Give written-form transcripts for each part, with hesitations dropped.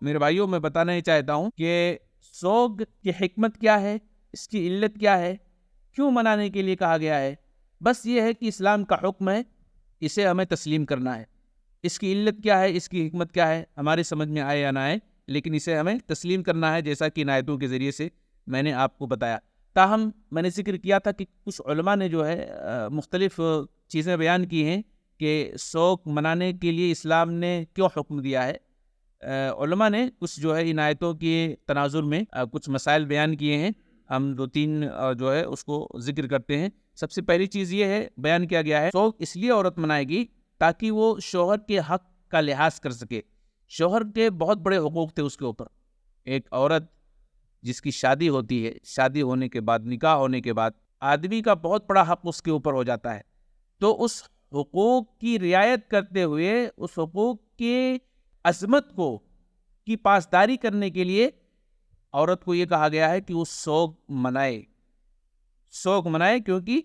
میرے بھائیوں میں بتانا ہی چاہتا ہوں کہ سوگ کی حکمت کیا ہے، اس کی علت کیا ہے، کیوں منانے کے لیے کہا گیا ہے۔ بس یہ ہے کہ اسلام کا حکم ہے، اسے ہمیں تسلیم کرنا ہے۔ اس کی علت کیا ہے، اس کی حکمت کیا ہے، ہماری سمجھ میں آئے یا نہ آئے، لیکن اسے ہمیں تسلیم کرنا ہے، جیسا کہ ان آیتوں کے ذریعے سے میں نے آپ کو بتایا۔ تاہم میں نے ذکر کیا تھا کہ کچھ علماء نے جو ہے مختلف چیزیں بیان کی ہیں کہ سوگ منانے کے لیے اسلام نے کیوں حکم دیا ہے۔ علماء نے کچھ جو ہے ان آیتوں کے تناظر میں کچھ مسائل بیان کیے ہیں، ہم دو تین جو ہے اس کو ذکر کرتے ہیں۔ سب سے پہلی چیز یہ ہے، بیان کیا گیا ہے سوگ اس لیے عورت منائے گی تاکہ وہ شوہر کے حق کا لحاظ کر سکے۔ شوہر کے بہت بڑے حقوق تھے اس کے اوپر۔ ایک عورت جس کی شادی ہوتی ہے، شادی ہونے کے بعد، نکاح ہونے کے بعد آدمی کا بہت بڑا حق اس کے اوپر ہو جاتا ہے، تو اس حقوق کی رعایت کرتے ہوئے اس حقوق کے عظمت کو کی پاسداری کرنے کے لیے عورت کو یہ کہا گیا ہے کہ وہ سوگ منائے۔ سوگ منائے کیونکہ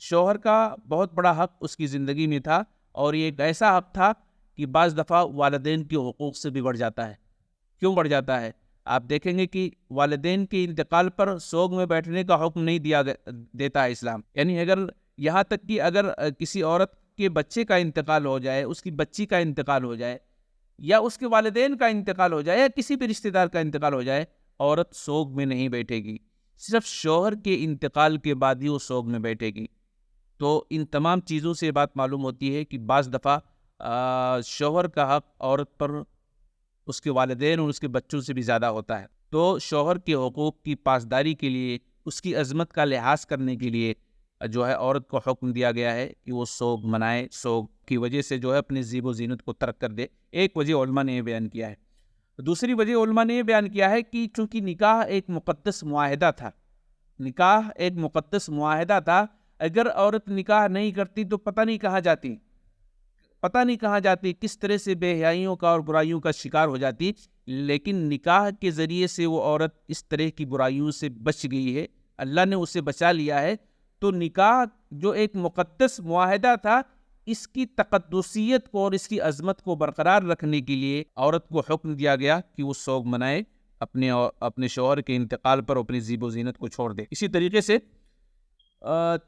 شوہر کا بہت بڑا حق اس کی زندگی میں تھا، اور یہ ایک ایسا حق تھا کہ بعض دفعہ والدین کے حقوق سے بھی بڑھ جاتا ہے۔ کیوں بڑھ جاتا ہے؟ آپ دیکھیں گے کہ والدین کے انتقال پر سوگ میں بیٹھنے کا حکم نہیں دیتا ہے اسلام۔ یعنی اگر یہاں تک کہ اگر کسی عورت کے بچے کا انتقال ہو جائے، اس کی بچی کا انتقال ہو جائے، یا اس کے والدین کا انتقال ہو جائے، یا کسی بھی رشتہ دار کا انتقال ہو جائے، عورت سوگ میں نہیں بیٹھے گی، صرف شوہر کے انتقال کے بعد ہی وہ سوگ میں بیٹھے گی۔ تو ان تمام چیزوں سے بات معلوم ہوتی ہے کہ بعض دفعہ شوہر کا حق عورت پر اس کے والدین اور اس کے بچوں سے بھی زیادہ ہوتا ہے۔ تو شوہر کے حقوق کی پاسداری کے لیے، اس کی عظمت کا لحاظ کرنے کے لیے جو ہے عورت کو حکم دیا گیا ہے کہ وہ سوگ منائے، سوگ کی وجہ سے جو ہے اپنی زیب و زینت کو ترک کر دے۔ ایک وجہ علماء نے یہ بیان کیا ہے۔ دوسری وجہ علماء نے یہ بیان کیا ہے کہ چونکہ نکاح ایک مقدس معاہدہ تھا، نکاح ایک مقدس معاہدہ تھا، اگر عورت نکاح نہیں کرتی تو پتہ نہیں کہاں جاتی، کس طرح سے بے حیائیوں کا اور برائیوں کا شکار ہو جاتی، لیکن نکاح کے ذریعے سے وہ عورت اس طرح کی برائیوں سے بچ گئی ہے، اللہ نے اسے بچا لیا ہے۔ تو نکاح جو ایک مقدس معاہدہ تھا، اس کی تقدسیت کو اور اس کی عظمت کو برقرار رکھنے کے لیے عورت کو حکم دیا گیا کہ وہ سوگ منائے، اپنے شوہر کے انتقال پر اپنی زیب و زینت کو چھوڑ دے۔ اسی طریقے سے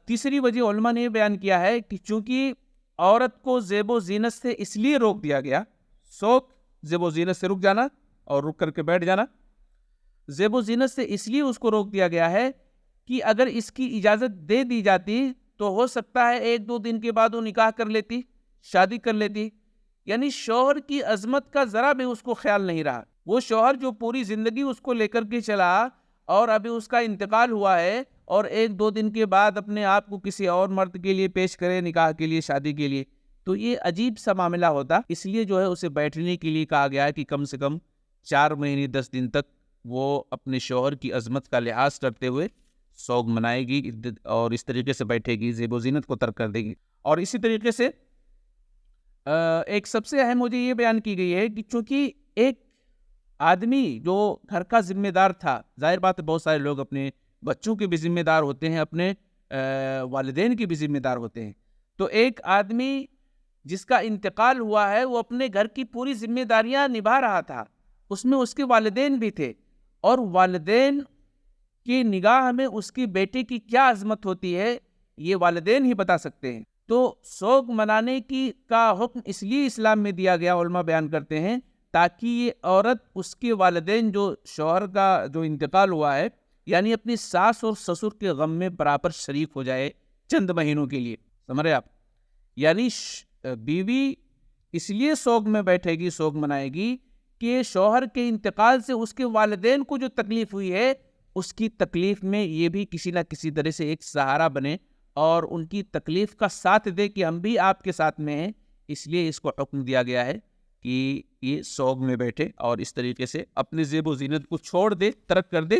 تیسری وجہ علماء نے یہ بیان کیا ہے کہ چونکہ عورت کو زیب و زینت سے اس لیے روک دیا گیا، سوگ زیب و زینت سے رک جانا اور رک کر کے بیٹھ جانا، زیب و زینت سے اس لیے اس کو روک دیا گیا ہے کہ اگر اس کی اجازت دے دی جاتی تو ہو سکتا ہے ایک دو دن کے بعد وہ نکاح کر لیتی، شادی کر لیتی۔ یعنی شوہر کی عظمت کا ذرا بھی اس کو خیال نہیں رہا۔ وہ شوہر جو پوری زندگی اس کو لے کر کے چلا، اور ابھی اس کا انتقال ہوا ہے، اور ایک دو دن کے بعد اپنے آپ کو کسی اور مرد کے لیے پیش کرے، نکاح کے لیے، شادی کے لیے، تو یہ عجیب سا معاملہ ہوتا۔ اس لیے جو ہے اسے بیٹھنے کے لیے کہا گیا ہے کہ کم سے کم 4 مہینے 10 دن تک وہ اپنے شوہر کی عظمت کا لحاظ کرتے ہوئے سوگ منائے گی، اور اس طریقے سے بیٹھے گی، زیب و زینت کو ترک کر دے گی۔ اور اسی طریقے سے ایک سب سے اہم وجہ یہ بیان کی گئی ہے کہ چونکہ ایک آدمی جو گھر کا ذمہ دار تھا، ظاہر بات ہے بہت سارے لوگ اپنے بچوں کے بھی ذمہ دار ہوتے ہیں، اپنے والدین کے بھی ذمہ دار ہوتے ہیں، تو ایک آدمی جس کا انتقال ہوا ہے وہ اپنے گھر کی پوری ذمہ داریاں نبھا رہا تھا، اس میں اس کے والدین بھی تھے، اور والدین کی نگاہ میں اس کی بیٹے کی کیا عظمت ہوتی ہے یہ والدین ہی بتا سکتے ہیں۔ تو سوگ منانے کا حکم اس لیے اسلام میں دیا گیا، علماء بیان کرتے ہیں، تاکہ یہ عورت اس کے والدین جو شوہر کا جو انتقال ہوا ہے، یعنی اپنی ساس اور سسر کے غم میں برابر شریک ہو جائے چند مہینوں کے لیے۔ سمجھ رہے آپ؟ یعنی بیوی اس لیے سوگ میں بیٹھے گی، سوگ منائے گی کہ شوہر کے انتقال سے اس کے والدین کو جو تکلیف ہوئی ہے، اس کی تکلیف میں یہ بھی کسی نہ کسی طرح سے ایک سہارا بنے، اور ان کی تکلیف کا ساتھ دے کہ ہم بھی آپ کے ساتھ میں ہیں۔ اس لیے اس کو حکم دیا گیا ہے کہ یہ سوگ میں بیٹھے اور اس طریقے سے اپنے زیب و زینت کو چھوڑ دے، ترک کر دے،